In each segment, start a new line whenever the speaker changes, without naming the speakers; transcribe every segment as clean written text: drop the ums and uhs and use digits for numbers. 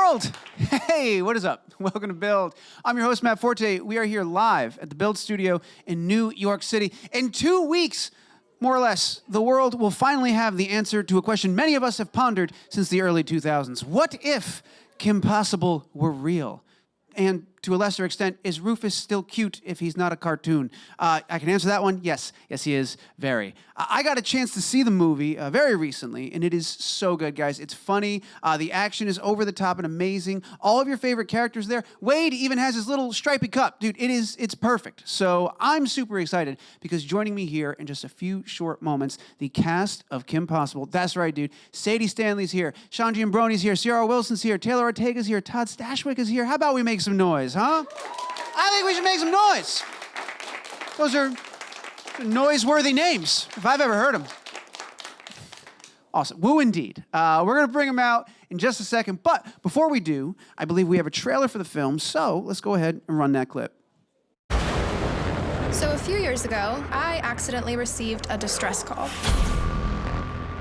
Build! Hey, what is up? Welcome to Build. I'm your host, Matt Forte. We are here live at the Build studio in New York City. In 2 weeks, more or less, the world will finally have the answer to a question many of us have pondered since the early 2000s. What if Kim Possible were real? And to a lesser extent, is Rufus still cute if he's not a cartoon? I can answer that one. Yes. Yes, he is. Very. I got a chance to see the movie very recently, and it is so good, guys. It's funny. The action is over the top and amazing. All of your favorite characters there. Wade even has his little stripy cup. Dude, it's perfect. So I'm super excited because joining me here in just a few short moments, the cast of Kim Possible. That's right, dude. Sadie Stanley's here. Giambrone's here. Ciara Wilson's here. Taylor Ortega's here. Todd Stashwick is here. How about we make some noise? Huh? I think we should make some noise. Those are noise-worthy names, if I've ever heard them. Awesome. Woo indeed. We're going to bring them out in just a second, but before we do, I believe we have a trailer for the film, so let's go ahead and run that clip.
So a few years ago, I accidentally received a distress call.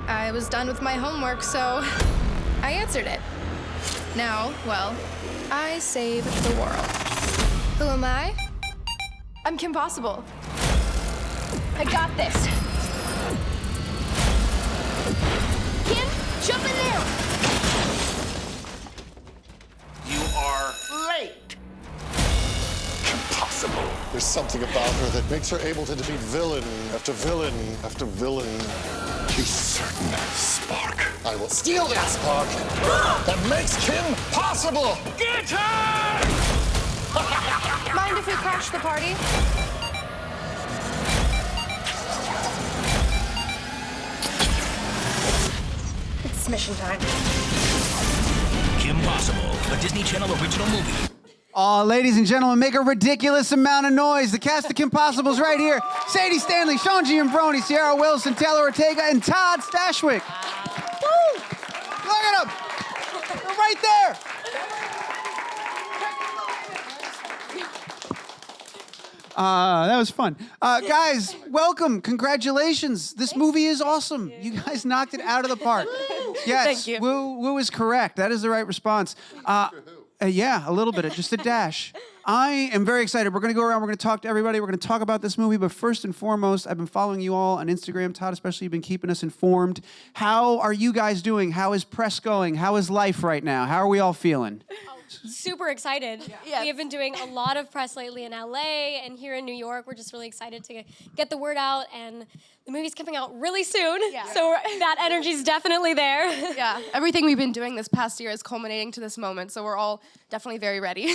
I was done with my homework, so I answered it. Now, well, I saved the world. Who am I? I'm Kim Possible. I got this. Kim, jump in there!
You are late.
Impossible. There's something about her that makes her able to defeat villain after villain after villain. A certain spark. I will steal that spark that makes Kim possible.
Get her!
Mind if we crash the party? It's mission time.
Kim Possible, a Disney Channel original movie.
Ladies and gentlemen, make a ridiculous amount of noise. The cast of Kim Possible's right here. Sadie Stanley, Giambrone, Ciara Wilson, Taylor Ortega, and Todd Stashwick. Woo! Look at them. They're right there. That was fun. Guys, welcome. Congratulations. This movie is awesome. You guys knocked it out of the park. Yes,
Thank you.
Woo is correct. That is the right response. Yeah, a little bit, just a dash. I am very excited. We're going to go around. We're going to talk to everybody. We're going to talk about this movie. But first and foremost, I've been following you all on Instagram. Todd, especially, you've been keeping us informed. How are you guys doing? How is press going? How is life right now? How are we all feeling?
Super excited.
Yes.
We have been doing a lot of press lately in LA and here in New York. We're just really excited to get the word out, and the movie's coming out really soon.
Yeah.
So that energy's definitely there.
Yeah, everything we've been doing this past year is culminating to this moment, so we're all definitely very ready.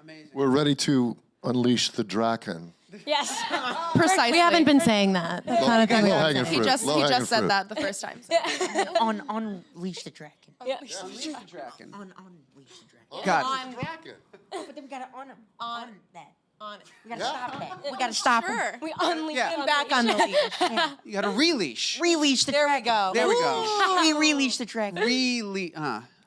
Amazing.
We're ready to unleash the Draken.
Yes.
Precisely.
We haven't been saying that. That's not a thing.
Low-hanging
He
fruit.
just
Low-hanging
said
fruit.
that the first time. So.
Unleash the Draken.
Yeah.
Unleash the Draken.
Unleash the Draken.
God.
But then we gotta on him. On that. On it. We gotta
Yeah.
stop that. We gotta stop him.
Sure.
We unleash
Yeah.
him.
Back on the leash. Yeah.
You got to releash.
Releash the There we go.
There we go.
We release the Dragon.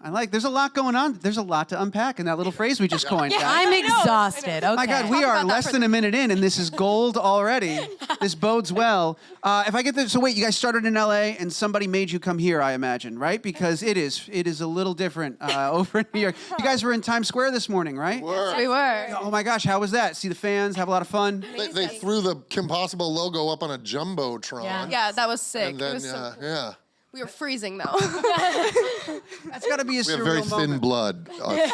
I like, there's a lot going on. There's a lot to unpack in that little phrase we just coined. guys.
I'm exhausted. Okay.
My God, we are less than a minute in, and this is gold already. This bodes well. If I get this, so wait, you guys started in LA, and somebody made you come here, I imagine, right? Because it is a little different over in New York. You guys were in Times Square this morning, right?
We were.
Oh my gosh, how was that? See the fans, have a lot of fun.
They threw the Kim Possible logo up on a jumbotron.
Yeah, that was sick.
And
It
then,
was so cool.
yeah.
We were freezing though.
That's got to be a
We have
surreal
very
moment.
thin blood,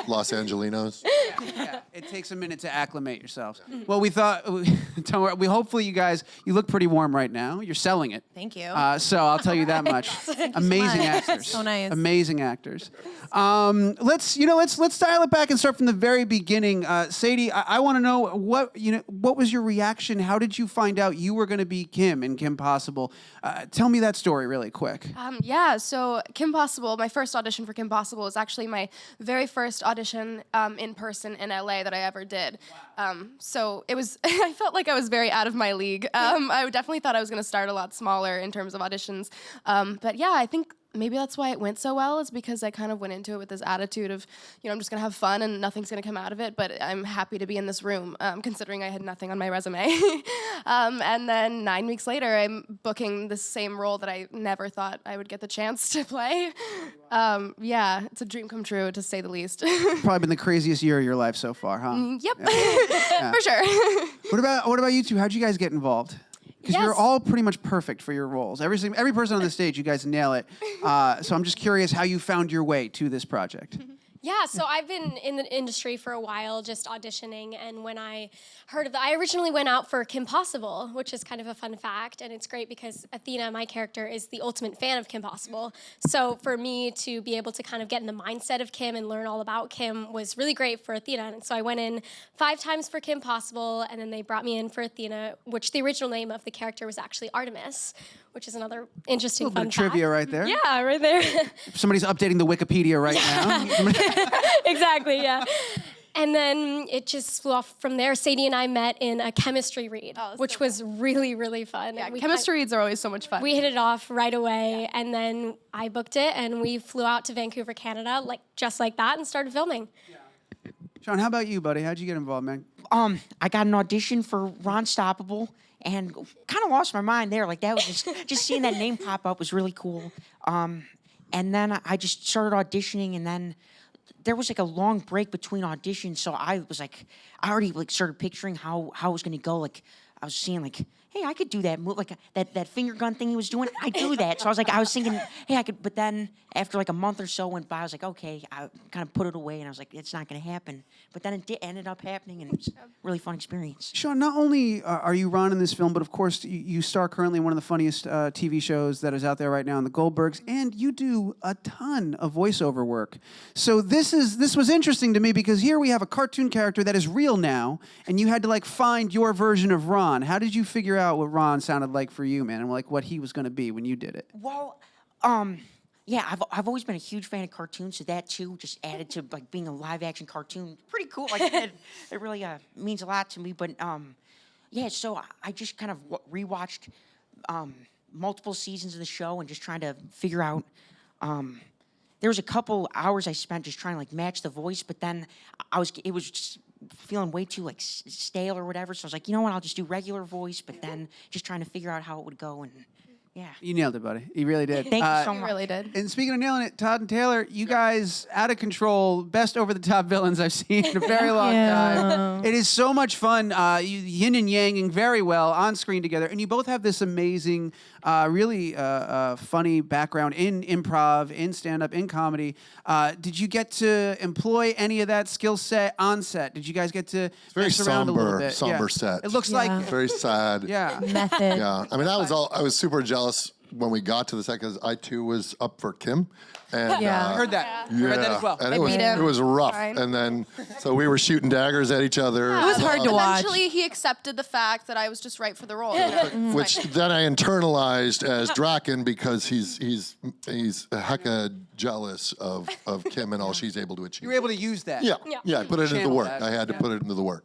Los Angelinos.
Yeah, it takes a minute to acclimate yourselves. Well, we thought, don't worry, we hopefully you guys, you look pretty warm right now. You're selling it.
Thank you.
So I'll tell you that much. Amazing
much.
actors.
So nice.
Amazing actors. Let's dial it back and start from the very beginning. Sadie, I want to know what was your reaction? How did you find out you were going to be Kim in Kim Possible? Tell me that story really quick.
Yeah, so Kim Possible, my first audition for Kim Possible was actually my very first audition in person in LA that I ever did. So it was, I felt like I was very out of my league. I definitely thought I was going to start a lot smaller in terms of auditions. But yeah, I think
maybe that's why it went so well, is because I kind of went into it with this attitude of, I'm just gonna have fun and nothing's gonna come out of it, but I'm happy to be in this room, considering I had nothing on my resume. And then 9 weeks later, I'm booking the same role that I never thought I would get the chance to play. Yeah, it's a dream come true, to say the least.
Probably been the craziest year of your life so far, huh?
Yep,
Yeah.
for sure.
What about you two? How'd you guys get involved? Because you're all pretty much perfect for your roles. Every person on the stage, you guys nail it. So I'm just curious how you found your way to this project.
Yeah, so I've been in the industry for a while, just auditioning, and when I heard of I originally went out for Kim Possible, which is kind of a fun fact, and it's great because Athena, my character, is the ultimate fan of Kim Possible. So for me to be able to kind of get in the mindset of Kim and learn all about Kim was really great for Athena. And so I went in 5 times for Kim Possible, and then they brought me in for Athena, which the original name of the character was actually Artemis, which is another interesting fun fact.
Trivia right there.
Yeah, right there.
Somebody's updating the Wikipedia right now.
Exactly, yeah. And then it just flew off from there. Sadie and I met in a chemistry read, which was really, really fun.
Yeah, chemistry reads are always so much fun.
We hit it off right away, and then I booked it, and we flew out to Vancouver, Canada, just like that, and started filming.
Sean, how about you, buddy? How'd you get involved, man?
I got an audition for Ron Stoppable and kind of lost my mind there. Like, that was just seeing that name pop up was really cool. And then I just started auditioning, and then there was like a long break between auditions, so I was like, I already started picturing how it was gonna go. Like, I was seeing like, hey, I could do that move, like that finger gun thing he was doing. I do that. So I was thinking, hey, I could. But then after like a month or so went by, I was like, okay, I kind of put it away, and I was like, it's not gonna happen. But then it ended up happening, and it was a really fun experience.
Sean, not only are you Ron in this film, but of course you star currently in one of the funniest TV shows that is out there right now in the Goldbergs, and you do a ton of voiceover work. So this was interesting to me because here we have a cartoon character that is real now, and you had to find your version of Ron. How did you figure out what Ron sounded like for you, man, and what he was going to be when you did it?
Well, yeah, I've always been a huge fan of cartoons, so that too just added to being a live action cartoon. Pretty cool. It really means a lot to me. But yeah, so I just kind of rewatched multiple seasons of the show and just trying to figure out. There was a couple hours I spent just trying to match the voice, but then it was just feeling way too stale or whatever. So I was like, you know what? I'll just do regular voice, but then just trying to figure out how it would go. And yeah,
you nailed it, buddy. You really did.
Thank you so much.
You really did.
And speaking of nailing it, Todd and Taylor, you guys out of control, best over the top villains I've seen in a very long time. It is so much fun. You yin and yanging very well on screen together, and you both have this amazing, really funny background in improv, in stand-up, in comedy. Did you get to employ any of that skill set on set? Did you guys get to mess around a little bit?
Somber set.
It looks like
very sad.
Yeah.
Method.
Yeah, I mean, I was super jealous when we got to the set because I too was up for Kim. And,
I heard that. I read that as well.
And it was rough.
Fine.
And then, so we were shooting daggers at each other.
It was hard to watch.
Eventually, he accepted the fact that I was just right for the role.
Which then I internalized as Draken because he's a hecka jealous of Kim and all she's able to achieve.
You were able to use that.
Yeah, I put it into the
Channel
work.
that.
I had to put it into the work.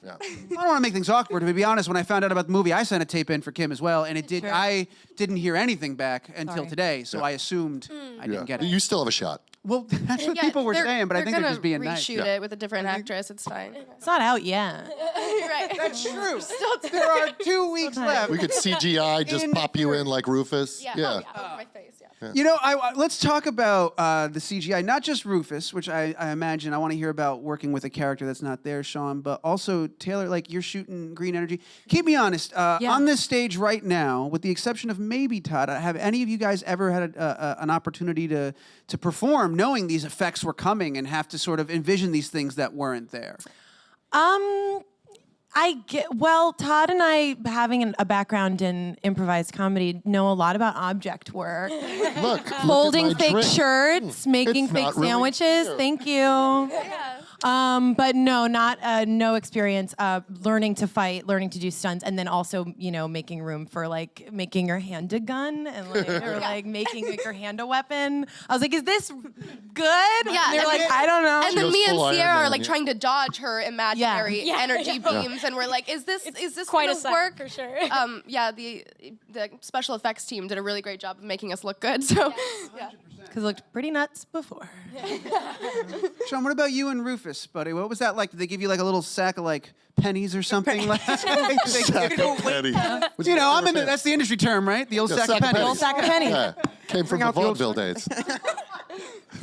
Yeah.
I don't want to make things awkward, but to be honest, when I found out about the movie, I sent a tape in for Kim as well, and I didn't hear anything back until today, so I assumed I didn't get it.
You still have a shot.
Well, that's what people were saying, but I think they're just being nice.
Reshoot it with a different actress. It's fine.
It's not out yet.
You're right.
That's true. There are 2 weeks left.
We could CGI just pop you in like Rufus.
Yeah. Oh, yeah. My face. Yeah.
You know, let's talk about the CGI, not just Rufus, which I imagine I want to hear about working with a character that's not there, Sean, but also Taylor, you're shooting green energy. Keep me honest. On this stage right now, with the exception of maybe Todd, have any of you guys ever had an opportunity to perform knowing these effects were coming and have to sort of envision these things that weren't there?
Todd and I, having a background in improvised comedy, know a lot about object work.
Look
Folding
at my
fake
drink.
shirts, making
It's
fake
not really
sandwiches.
cute.
Thank you. But no, not no experience. Learning to fight, learning to do stunts, and then also making room for like making your hand a gun and like or like making like, your hand a weapon. I was like, is this good?
Yeah,
And they're like, I don't know.
And then me and
full Iron
Ciara are
Man,
like
yeah.
trying to dodge her imaginary
Yeah.
energy beams, and we're like, is this
quite
gonna
a sight,
work?
for sure.
Yeah, the special effects team did a really great job of making us look good. So, yeah.
Because it looked pretty nuts before.
Sean, what about you and Rufus, buddy? What was that like? Did they give you like a little sack of like pennies or something?
Sack of pennies.
I'm in that's the industry term, right? The old sack of pennies.
Old sack of pennies.
Yeah. Came from the vaudeville days.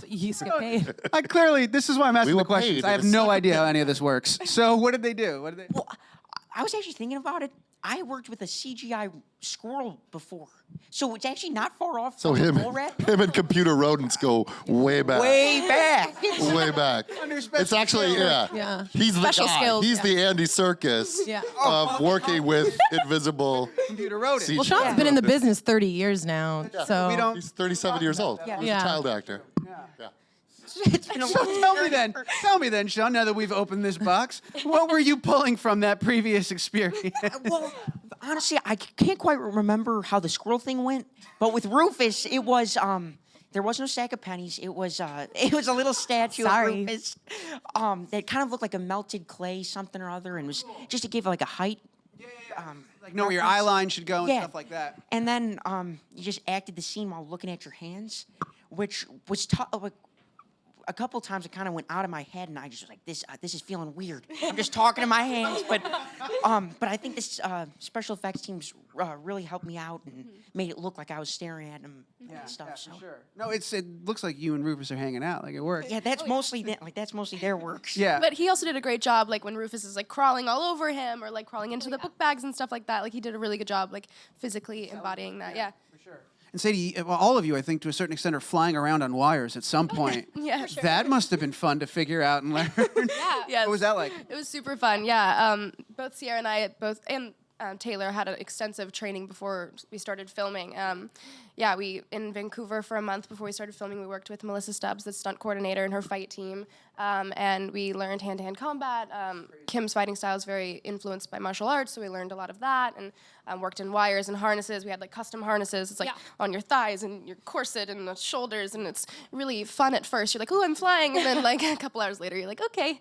You used to get paid.
This is why I'm asking
We
the
were
questions.
paid
I
in
have
a
no
sack of
idea how any of this works. So what did they do?
Well, I was actually thinking about it. I worked with a CGI squirrel before, so it's actually not far off
So
from
him,
a mole rat.
him and computer rodents go way back.
Way back.
Way back. It's actually,
Yeah.
He's the
Special
guy.
skills.
He's the Andy Serkis
Yeah.
of working with invisible
Computer wrote it.
CGI.
Well, Sean's been in the business 30 years now, so
We don't.
He's 37 years old. He's
Yeah.
a child actor. Yeah.
It's been a
So
long
tell me then, Sean, now that we've opened this box, what were you pulling from that previous experience?
Well, honestly, I can't quite remember how the squirrel thing went, but with Rufus, it was there was no sack of pennies. It was a little statue
Sorry.
of Rufus that kind of looked like a melted clay something or other, and was just to give like a height.
Like know where your eye line should go and
Yeah.
stuff like that.
And then you just acted the scene while looking at your hands, which was like. A couple times it kind of went out of my head, and I just was like, "This is feeling weird." I'm just talking to my hands, but I think this special effects team's really helped me out and made it look like I was staring at them and stuff. So
Sure. No, it looks like you and Rufus are hanging out. Like it worked.
yeah, that's mostly that's mostly their work.
Yeah.
But he also did a great job, like when Rufus is like crawling all over him or like crawling into the book bags and stuff like that. Like he did a really good job, like physically embodying that. Yeah.
And Sadie, well, all of you, I think, to a certain extent, are flying around on wires at some point.
Yeah. For sure.
That must have been fun to figure out and learn.
Yeah.
What was that like?
It was super fun. Yeah. Both Ciara and I, Taylor had an extensive training before we started filming. We in Vancouver for a month before we started filming. We worked with Melissa Stubbs, the stunt coordinator, and her fight team, and we learned hand-to-hand combat. Kim's fighting style is very influenced by martial arts, so we learned a lot of that, and worked in wires and harnesses. We had like custom harnesses. It's like on your thighs and your corset and the shoulders, and it's really fun at first. You're like, "Ooh, I'm flying," and then like a couple hours later, you're like, "Okay,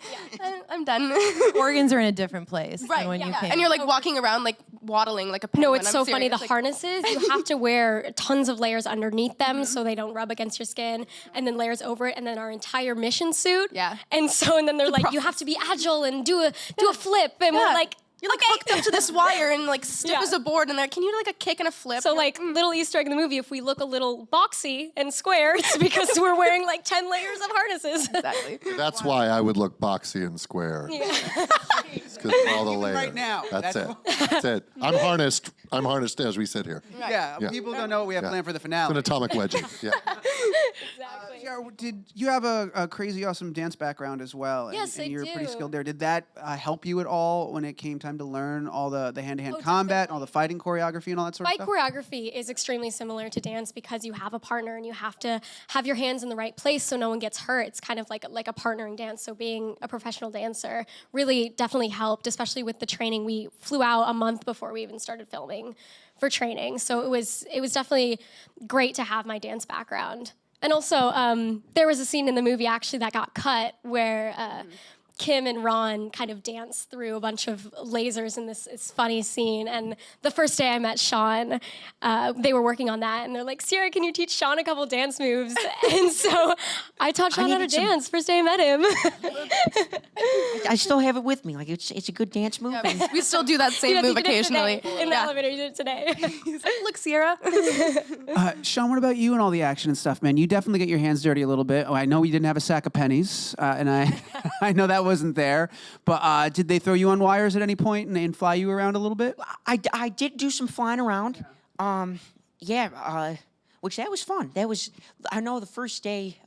I'm done."
organs are in a different place than when you came.
And you're like walking around like waddling like a penguin.
No, it's so
I'm
funny. The
serious. Like,
harnesses, you have to wear tons of layers underneath them so they don't rub against your skin, and then layers over it, and then our entire mission suit.
Yeah.
And then they're like, you have to be agile and do a flip, and we're like,
you're like hooked up to this wire and like stiff as a board, and they're like, can you do like a kick and a flip?
So like little Easter egg in the movie, if we look a little boxy and square, it's because we're wearing like 10 layers of harnesses.
Exactly.
That's why I would look boxy and square. Because of all the layers.
right now.
That's it. That's it. I'm harnessed. I'm harnessed as we sit here.
Yeah,
Yeah.
people don't know what we have planned for the finale.
It's an atomic wedgie. Yeah.
Ciara, did you have a crazy awesome dance background as well?
Yes,
and
I
you're pretty
do.
skilled there. Did that help you at all when it came time to learn all the hand-to-hand combat, all the fighting choreography and all that sort
Fight
of stuff?
choreography is extremely similar to dance because you have a partner and you have to have your hands in the right place so no one gets hurt. It's kind of like a partnering dance. So being a professional dancer really definitely helped, especially with the training. We flew out a month before we even started filming for training. So it was definitely great to have my dance background. And also, there was a scene in the movie actually that got cut where Kim and Ron kind of danced through a bunch of lasers in this funny scene. And the first day I met Sean, they were working on that. And they're like, Ciara, can you teach Sean a couple dance moves? And so I taught Sean how to dance first day I met him.
I still have it with me. Like it's a good dance move. and
We still do that same move
You did it
occasionally.
today. In the elevator, you did it today.
He's like, look, Ciara.
Sean, what about you and all the action and stuff, man? You definitely get your hands dirty a little bit. Oh, I know you didn't have a sack of pennies, and I know that wasn't there. But did they throw you on wires at any point and fly you around a little bit?
I did do some flying around. Which that was fun. I know the first day,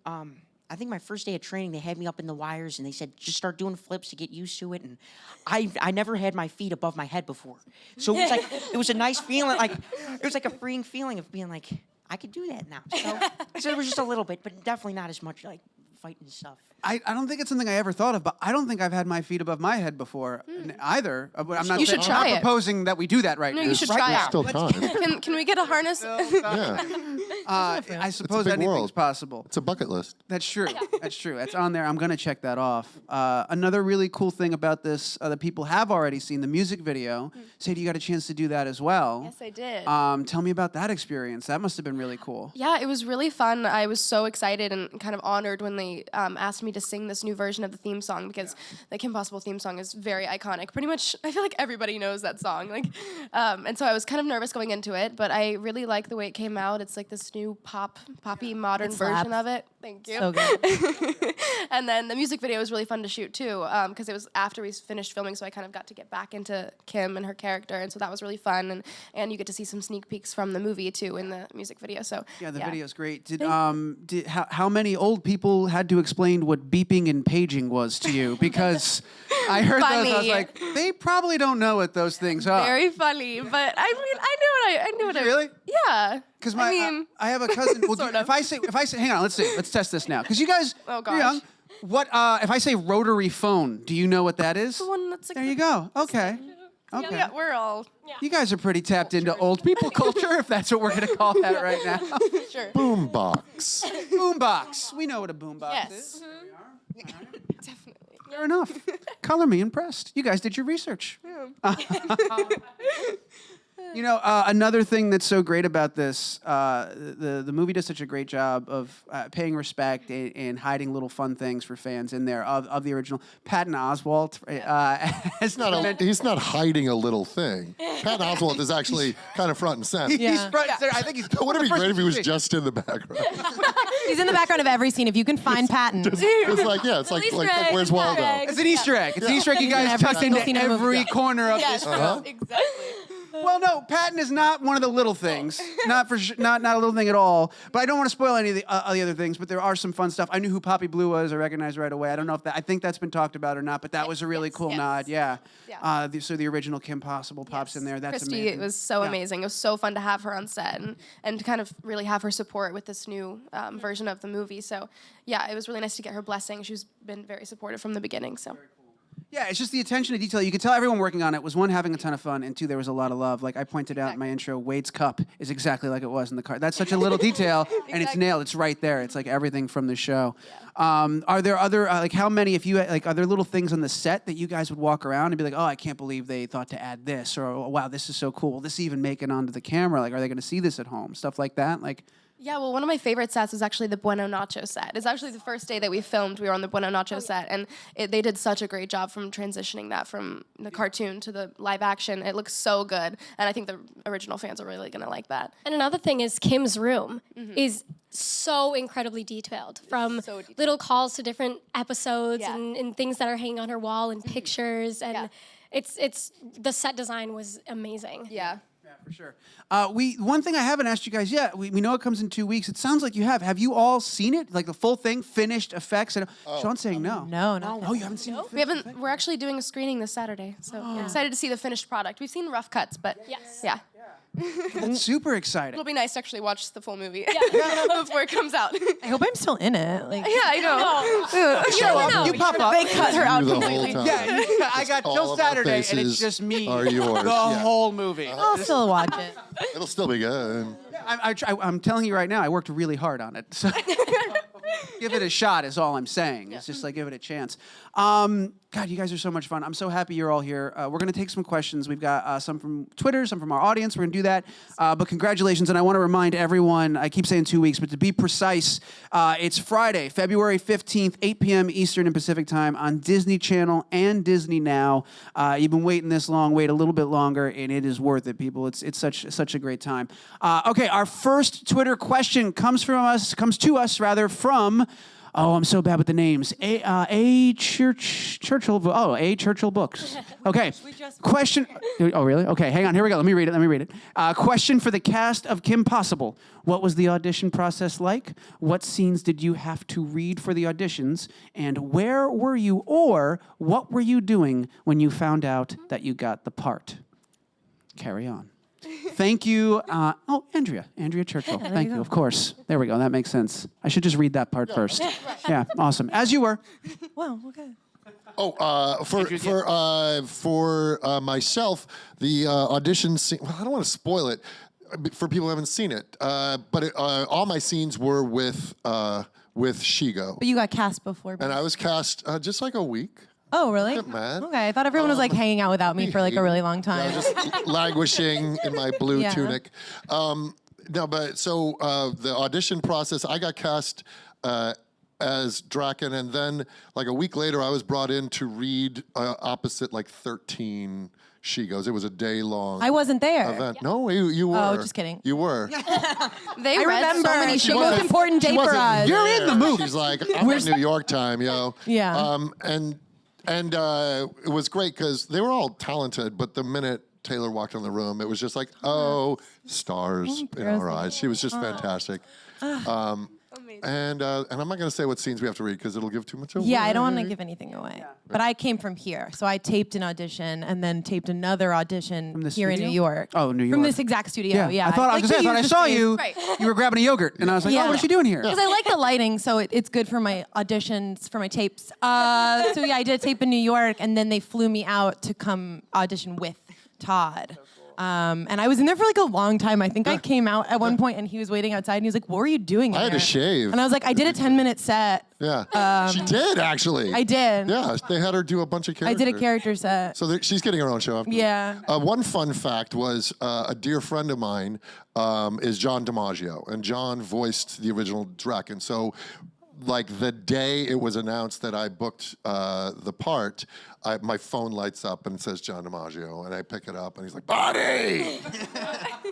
I think my first day of training, they had me up in the wires and they said, just start doing flips to get used to it. And I never had my feet above my head before. So it was like, it was a nice feeling. Like, it was like a freeing feeling of being like, I could do that now. So it was just a little bit, but definitely not as much like fighting stuff.
I don't think it's something I ever thought of, but I don't think I've had my feet above my head before either. I'm not,
You should
I'm
try
not
it.
proposing that we do that right
No,
now.
you should try it.
Still time.
Can we get a harness?
Yeah.
I suppose
big
anything's
world.
possible.
It's a bucket list.
That's true. That's true. That's on there. I'm going to check that off. Another really cool thing about this that people have already seen, the music video. Sadie, you got a chance to do that as well.
Yes, I did.
Tell me about that experience. That must have been really cool.
Yeah, it was really fun. I was so excited and kind of honored when they asked me to sing this new version of the theme song because the Kim Possible theme song is very iconic. Pretty much, I feel like everybody knows that song. And so I was kind of nervous going into it, but I really like the way it came out. It's like this new poppy modern version of it. Thank you.
So good.
And then the music video was really fun to shoot too, because it was after we finished filming, so I kind of got to get back into Kim and her character, and so that was really fun. And you get to see some sneak peeks from the movie too in the music video. So
Yeah, the video's great. How many old people had to explain what beeping and paging was to you? Because I heard those, I was
Funny.
like, they probably don't know what those things are.
very funny, but I mean, I knew what I
Really?
Yeah.
Because
I
have a cousin. Well,
sort of.
if I say, hang on, let's test this now. Because you guys,
Oh,
you're
gosh.
young. What if I say rotary phone? Do you know what that is?
The one that's like
There you go. Okay. Okay.
Yeah, we're all
You guys are pretty tapped into old people culture, if that's what we're gonna call that right now.
sure.
Boombox.
Boombox. We know what a boombox
Yes.
is.
Definitely.
Fair enough. Color me impressed. You guys did your research. You know, another thing that's so great about this, the movie does such a great job of paying respect and hiding little fun things for fans in there of the original. Patton Oswalt
He's not hiding a little thing. Patton Oswalt is actually kind of front and center.
He's front and center. I think he's.
Wouldn't it be great if he was
just.
just in the background?
He's in the background of every scene. If you can find Patton.
It's like where's Waldo?
It's an Easter egg. It's an Easter egg you
He's in
guys
every
tucked
single
into
scene in the movie.
every corner of this film.
Exactly.
Well, no, Patton is not one of the little things. Not a little thing at all. But I don't want to spoil any of the other things. But there are some fun stuff. I knew who Poppy Blue was. I recognized right away. I don't know if I think that's been talked about or not. But that was a really cool nod. Yeah. So the original Kim Possible pops in there. That's
Christy,
amazing.
it was so amazing. It was so fun to have her on set and to kind of really have her support with this new version of the movie. So yeah, it was really nice to get her blessing. She's been very supportive from the beginning. So.
Yeah, it's just the attention to detail. You could tell everyone working on it was, one, having a ton of fun, and two, there was a lot of love. Like I pointed out in my intro, Wade's cup is exactly like it was in the car. That's such a little detail, and it's nailed. It's right there. It's like everything from the show. Yeah. Are there other, how many, are there little things on the set that you guys would walk around and be like, oh, I can't believe they thought to add this, or oh, wow, this is so cool. Will this even make it onto the camera? Like, are they going to see this at home? Stuff like that?
Yeah, well, one of my favorite sets is actually the Bueno Nacho set. It's actually the first day that we filmed. We were on the Bueno Nacho set, and they did such a great job from transitioning that from the cartoon to the live action. It looks so good, and I think the original fans are really gonna like that.
And another thing is Kim's room is so incredibly detailed, from little calls to different episodes and things that are hanging on her wall and pictures, and it's the set design was amazing.
Yeah.
For sure. One thing I haven't asked you guys yet, we know it comes in 2 weeks. It sounds like you have. Have you all seen it? Like the full thing, finished effects? And Sean's saying no.
No.
Oh, you haven't seen it?
We haven't. We're actually doing a screring this Saturday, so we're excited to see the finished product. We've seen rough cuts, but yeah.
That's super exciting.
It'll be nice to actually watch the full movie before it comes out.
I hope I'm still in it.
Yeah, I know.
Show up. You pop up.
They cut her out
You the whole
completely.
time.
Yeah, I got
All
till
of our
Saturday, and it's
faces
just me.
are yours,
The
yeah.
whole movie.
I'll still watch it.
It'll still be good.
I'm telling you right now, I worked really hard on it. So give it a shot is all I'm saying. It's just like, give it a chance. God, you guys are so much fun. I'm so happy you're all here. We're going to take some questions. We've got some from Twitter, some from our audience. We're going to do that. But congratulations. And I want to remind everyone, I keep saying 2 weeks, but to be precise, it's Friday, February 15th, 8 p.m. Eastern and Pacific time on Disney Channel and Disney Now. You've been waiting this long, wait a little bit longer, and it is worth it, people. It's such a great time. Okay, our first Twitter question comes to us from... Oh, I'm so bad with the names. Churchill. Oh, Churchill Books. Okay. Question. Oh, really? Okay, hang on. Here we go. Let me read it. Question for the cast of Kim Possible. What was the audition process like? What scenes did you have to read for the auditions? And where were you, or what were you doing when you found out that you got the part? Carry on. Thank you. Andrea Churchill. Thank you, of course. There we go. That makes sense. I should just read that part first. Yeah, awesome. As you were.
Wow, okay.
Oh, for myself, the audition scene. Well, I don't want to spoil it for people who haven't seen it. But all my scenes were with Shigo,
But you got cast before.
and I was cast just like a week.
Oh, really?
Get mad.
Okay, I thought everyone was like hanging out without me for like a really long
Yeah, I
time.
was just languishing in my blue
Yeah.
tunic. No, but so the audition process, I got cast as Draken, and then like a week later, I was brought in to read opposite like 13 Shigos. It was a day-long
I wasn't there.
event. No, you were.
Oh, just kidding.
You were.
They
I
read
remember.
so many
It's the
Shigos.
most important day for
wasn't
us.
You're in the movie.
She's like, I'm in New York time, yo.
Yeah.
And it was great because they were all talented, but the minute Taylor walked in the room, it was just like, oh, stars in our eyes. She was just fantastic. And I'm not going to say what scenes we have to read because it'll give too much away.
Yeah, I don't want to give anything away. But I came from here. So I taped an audition and then taped another audition
From the
here in
studio?
New York.
Oh, New
From
York.
this exact studio, yeah.
I thought I
to use
saw
the
you.
Right.
You were grabbing a yogurt, and I was like,
Yeah.
oh, what is she doing here?
Because I like the lighting, so it's good for my auditions, for my tapes. So yeah, I did a tape in New York, and then they flew me out to come audition with Todd. And I was in there for like a long time. I think I came out at one point and he was waiting outside and he was like, what were you doing in
I had to
there?"
shave.
And I was like, I did a 10-minute set.
Yeah. She did, actually.
I did.
Yeah, they had her do a bunch of
I
characters.
did a character set.
So she's getting her own show. After
Yeah.
One fun fact was a dear friend of mine is John DiMaggio, and John voiced the original Draken. So, like the day it was announced that I booked the part, my phone lights up and it says John DiMaggio, and I pick it up, and he's like, "Buddy,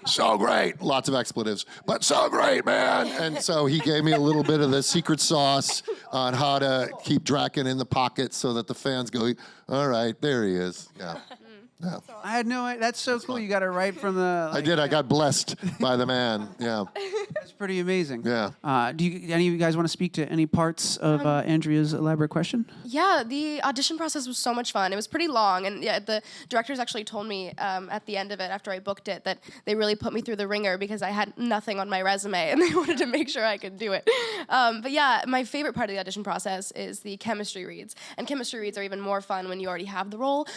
so great!" Lots of expletives, but so great, man. And so he gave me a little bit of the secret sauce on how to keep Draken in the pocket so that the fans go, "All right, there he is." Yeah. Yeah.
I had no idea. That's so cool. You got it right from the.
I did. I got blessed by the man. Yeah.
That's pretty amazing.
Yeah.
Do any of you guys want to speak to any parts of Andrea's elaborate question?
Yeah, the audition process was so much fun. It was pretty long, and yeah, the directors actually told me at the end of it, after I booked it, that they really put me through the ringer because I had nothing on my resume, and they wanted to make sure I could do it. But yeah, my favorite part of the audition process is the chemistry reads, and chemistry reads are even more fun when you already have the role.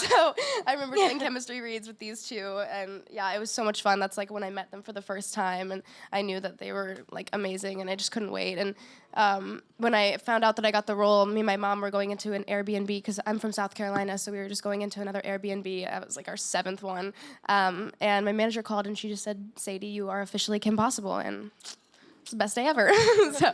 So I remember doing chemistry reads with these two, and yeah, it was so much fun. That's like when I met them for the first time, and I knew that they were like amazing, and I just couldn't wait. And when I found out that I got the role, me and my mom were going into an Airbnb because I'm from South Carolina, so we were just going into another Airbnb. It was like our 7th one, and my manager called and she just said, "Sadie, you are officially Kim Possible," and it's the best day ever. So,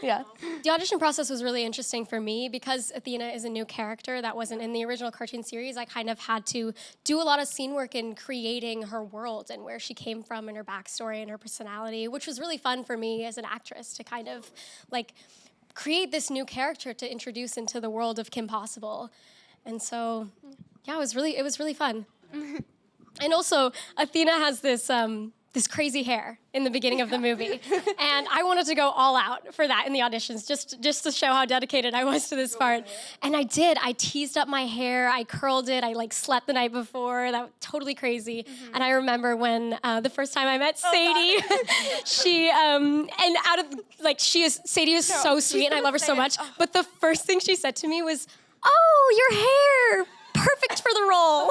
yeah.
The audition process was really interesting for me because Athena is a new character that wasn't in the original cartoon series. I kind of had to do a lot of scene work in creating her world and where she came from and her backstory and her personality, which was really fun for me as an actress to kind of like create this new character to introduce into the world of Kim Possible. And so, yeah, it was really fun. And also, Athena has this crazy hair in the beginning of the movie. And I wanted to go all out for that in the auditions, just to show how dedicated I was to this part. And I did. I teased up my hair, I curled it, I like slept the night before. That was totally crazy. And I remember when the first time I met Sadie, she, and out of, like, Sadie is so sweet and I love her so much. But the first thing she said to me was, "Oh, your hair. Perfect for the role."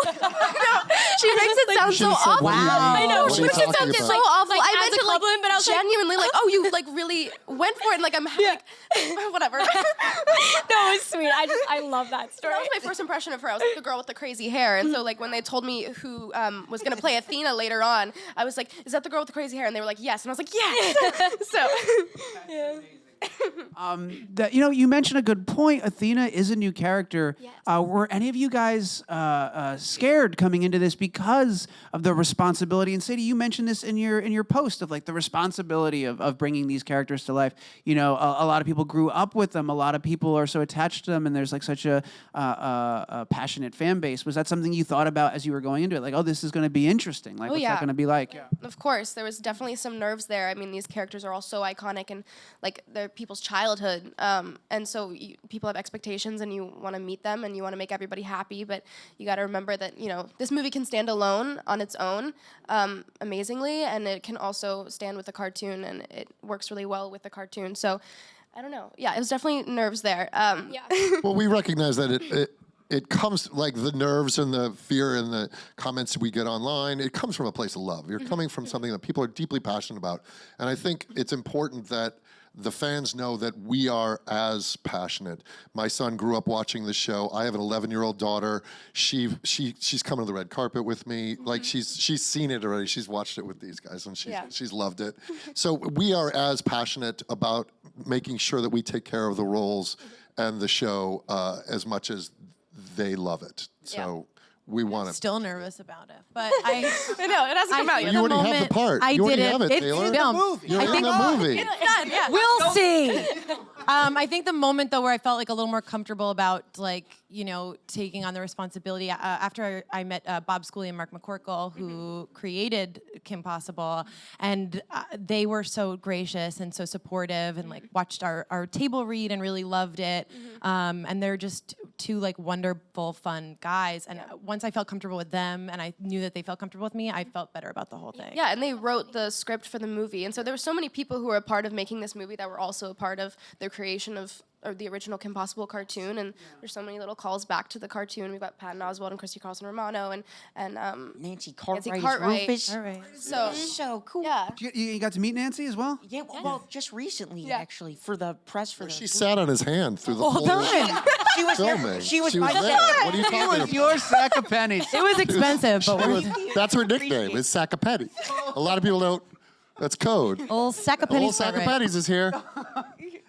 She makes it sound so awful.
Wow.
I know.
What
She
are you
makes it sound
talking
so
about?
awful.
Like,
I
as
meant
a
to like
compliment, but I was like,
genuinely like, oh, you like really went for it, and like I'm like, whatever.
no, it was sweet. I love that story.
That was my first impression of her. I was like the girl with the crazy hair, and so like when they told me who was gonna play Athena later on, I was like, is that the girl with the crazy hair? And they were like, yes, and I was like, yes. So. Yeah.
You mentioned a good point. Athena is a new character.
Yes.
Were any of you guys scared coming into this because of the responsibility? And Sadie, you mentioned this in your post of like the responsibility of bringing these characters to life. You know, a lot of people grew up with them. A lot of people are so attached to them, and there's like such a passionate fan base. Was that something you thought about as you were going into it? Like, oh, this is going to be interesting. Like, what's that going to be like? Yeah.
Of course, there was definitely some nerves there. I mean, these characters are all so iconic, and like they're people's childhood, and so people have expectations, and you want to meet them, and you want to make everybody happy. But you got to remember that this movie can stand alone on its own, amazingly, and it can also stand with the cartoon, and it works really well with the cartoon. So, I don't know. Yeah, it was definitely nerves there.
Well, we recognize that it comes, like the nerves and the fear and the comments we get online, it comes from a place of love. You're coming from something that people are deeply passionate about. And I think it's important that the fans know that we are as passionate. My son grew up watching the show. I have an 11-year-old daughter. She's coming to the red carpet with me. Like she's seen it already. She's watched it with these guys, and she's loved it. So we are as passionate about making sure that we take care of the roles and the show as much as they love it. So we want to.
Still nervous about it, but I
know it hasn't come out yet.
You already have the part.
I
You already
did
have it,
It's
Taylor.
filmed.
You're in the movie.
Yeah. We'll see. I think the moment though where I felt like a little more comfortable about taking on the responsibility after I met Bob Schooley and Mark McCorkle, who created Kim Possible, and they were so gracious and so supportive, and watched our table read and really loved it. And they're just two wonderful, fun guys. And once I felt comfortable with them, and I knew that they felt comfortable with me, I felt better about the whole thing.
Yeah, and they wrote the script for the movie, and so there were so many people who were a part of making this movie that were also a part of the creation of the original Kim Possible cartoon, and there's so many little calls back to the cartoon. We've got Patton Oswalt and Christy Carlson Romano and
Nancy Cartwright.
Rufus.
All right.
So
cool.
Yeah.
You got to meet Nancy as well?
Yeah, well, just recently, actually, for the press for the.
She sat on his hand through the
Hold
whole
on.
She was
filming.
there. She was
there.
my
What are you talking about?
Your sack of pennies.
It was expensive, but
That's her nickname. Is Saccapetti. A lot of people don't. That's code.
old sack of pennies.
Old Saccapettis is here.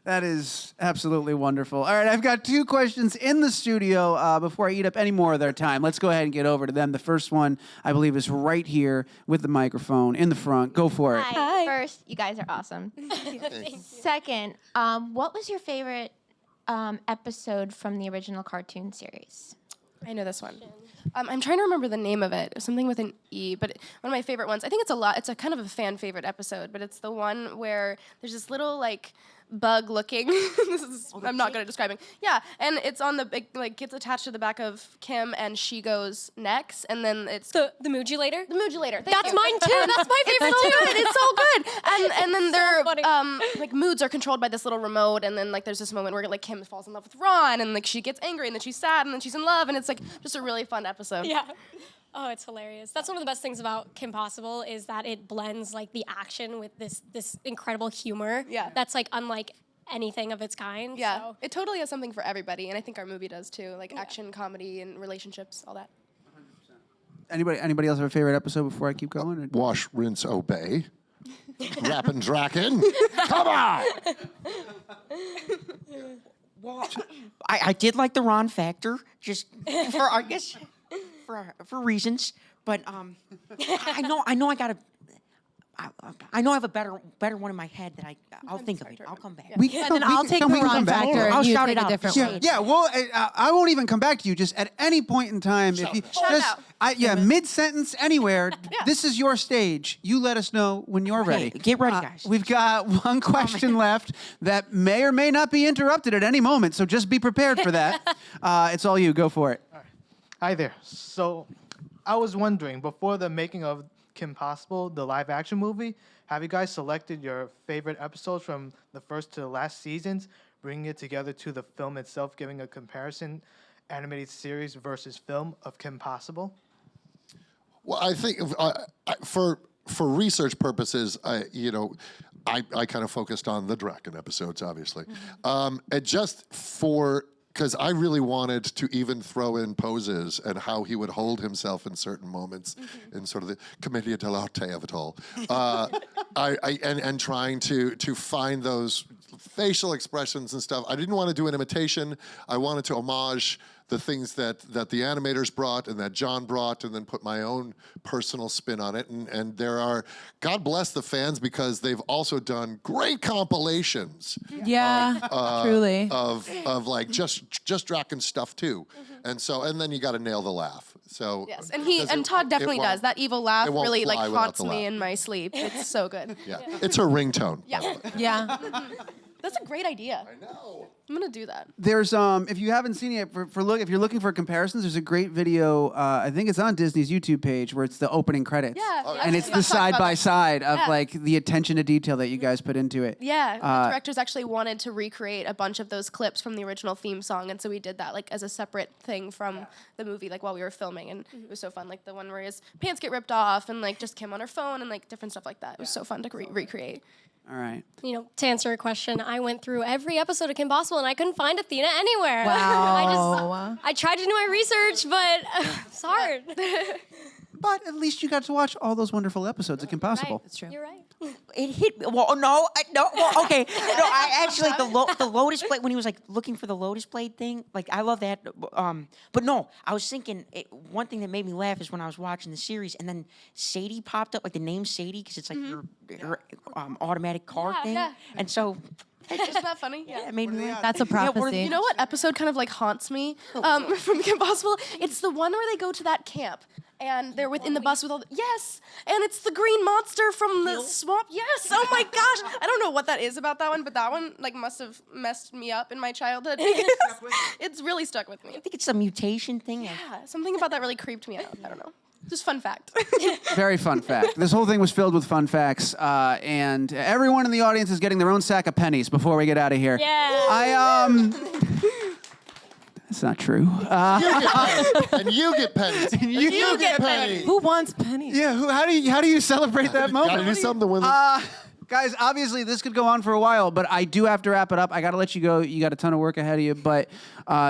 That is absolutely wonderful. All right, I've got two questions in the studio before I eat up any more of their time. Let's go ahead and get over to them. The first one, I believe, is right here with the microphone in the front. Go for it.
Hi. First, you guys are awesome. Second, what was your favorite episode from the original cartoon series?
I know this one. I'm trying to remember the name of it. It was something with an E, but one of my favorite ones. I think it's a kind of a fan favorite episode, but it's the one where there's this little bug looking. I'm not good at describing. Yeah, and it's on the big gets attached to the back of Kim, and she goes next, and then it's
The Moodulator?
the Moodulator.
That's mine too. That's my favorite
It's so
too.
good. It's so good. And then their
funny.
moods are controlled by this little remote, and then there's this moment where Kim falls in love with Ron, and she gets angry, and then she's sad, and then she's in love, and it's just a really fun episode.
Yeah. Oh, it's hilarious. That's one of the best things about Kim Possible is that it blends the action with this incredible humor.
Yeah.
That's unlike anything of its kind.
Yeah,
So.
it totally has something for everybody, and I think our movie does too, action, comedy, and relationships, all that.
Anybody else have a favorite episode before I keep going? Or-
Wash, rinse, obey. Rappin' Draken. Come on!
Well, I did like the Ron factor, just for I guess for reasons, but I know I have a better one in my head that I'll think of it. I'll come back.
And then I'll take the Ron factor
I'll
and you
shout
take
it
a
out.
different
Yeah,
one.
yeah. Well, I won't even come back to you. Just at any point in time, if you
out.
mid-sentence, anywhere. This is your stage. You let us know when you're ready.
Get ready, guys.
We've got one question left that may or may not be interrupted at any moment. So just be prepared for that. It's all you. Go for it.
Hi there. So, I was wondering, before the making of Kim Possible, the live-action movie, have you guys selected your favorite episodes from the first to the last seasons, bringing it together to the film itself, giving a comparison, animated series versus film of Kim Possible?
Well, I think for research purposes, I kind of focused on the Draken episodes, obviously, and just because I really wanted to even throw in poses and how he would hold himself in certain moments, in sort of the commedia dell'arte of it all, and trying to find those facial expressions and stuff. I didn't want to do an imitation. I wanted to homage the things that the animators brought and that John brought, and then put my own personal spin on it. And there are, God bless the fans, because they've also done great compilations.
Yeah, truly.
Of just Draken stuff too. And then you got to nail the laugh. So
Yes, and Todd definitely does. That evil laugh
it won't
really
fly without
haunts
the
me
laugh.
in my sleep. It's so good.
yeah, it's her ringtone.
Yeah.
Yeah.
That's a great idea.
I know.
I'm gonna do that.
There's if you haven't seen it, if you're looking for comparisons, there's a great video. I think it's on Disney's YouTube page where it's the opening credits.
Yeah.
And it's the side by side of like the attention to detail that you guys put into it.
Yeah, the directors actually wanted to recreate a bunch of those clips from the original theme song, and so we did that like as a separate thing from the movie, like while we were filming, and it was so fun. Like the one where his pants get ripped off, and like just Kim on her phone, and like different stuff like that. It was so fun to recreate.
All right.
You know, to answer your question, I went through every episode of Kim Possible and I couldn't find Athena anywhere.
Wow.
I tried to do my research, but it's hard.
But at least you got to watch all those wonderful episodes of Kim Possible.
That's true. You're right.
It hit me. Well, no, well, okay. No, I actually the lotus blade when he was like looking for the lotus blade thing. Like I love that. But no, I was thinking one thing that made me laugh is when I was watching the series and then Sadie popped up, like the name Sadie because it's like your automatic car thing.
Yeah.
And so.
Isn't that funny?
Yeah, it made me laugh.
That's a prophecy.
You know what episode kind of like haunts me from Kim Possible? It's the one where they go to that camp and they're within the bus with all yes, and it's the green monster from the swamp. Yes. Oh my gosh. I don't know what that is about that one, but that one like must have messed me up in my childhood. It's really stuck with me.
I think it's a mutation thing.
Yeah, something about that really creeped me out. I don't know. Just fun fact.
Very fun fact. This whole thing was filled with fun facts, and everyone in the audience is getting their own sack of pennies before we get out of here.
Yeah.
That's not true.
And you get pennies. And you get pennies.
Who wants pennies?
Yeah. How do you celebrate that moment?
Gotta do something with it.
Guys, obviously this could go on for a while, but I do have to wrap it up. I got to let you go. You got a ton of work ahead of you, but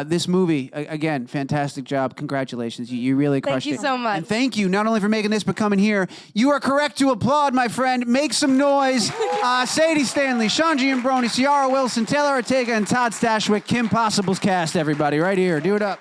this movie, again, fantastic job. Congratulations. You really crushed it.
Thank you so much.
And thank you not only for making this, but coming here. You are correct to applaud, my friend. Make some noise. Sadie Stanley, Sean Giambrone, Ciara Wilson, Taylor Ortega, and Todd Stashwick. Kim Possible's cast, everybody, right here. Do it up.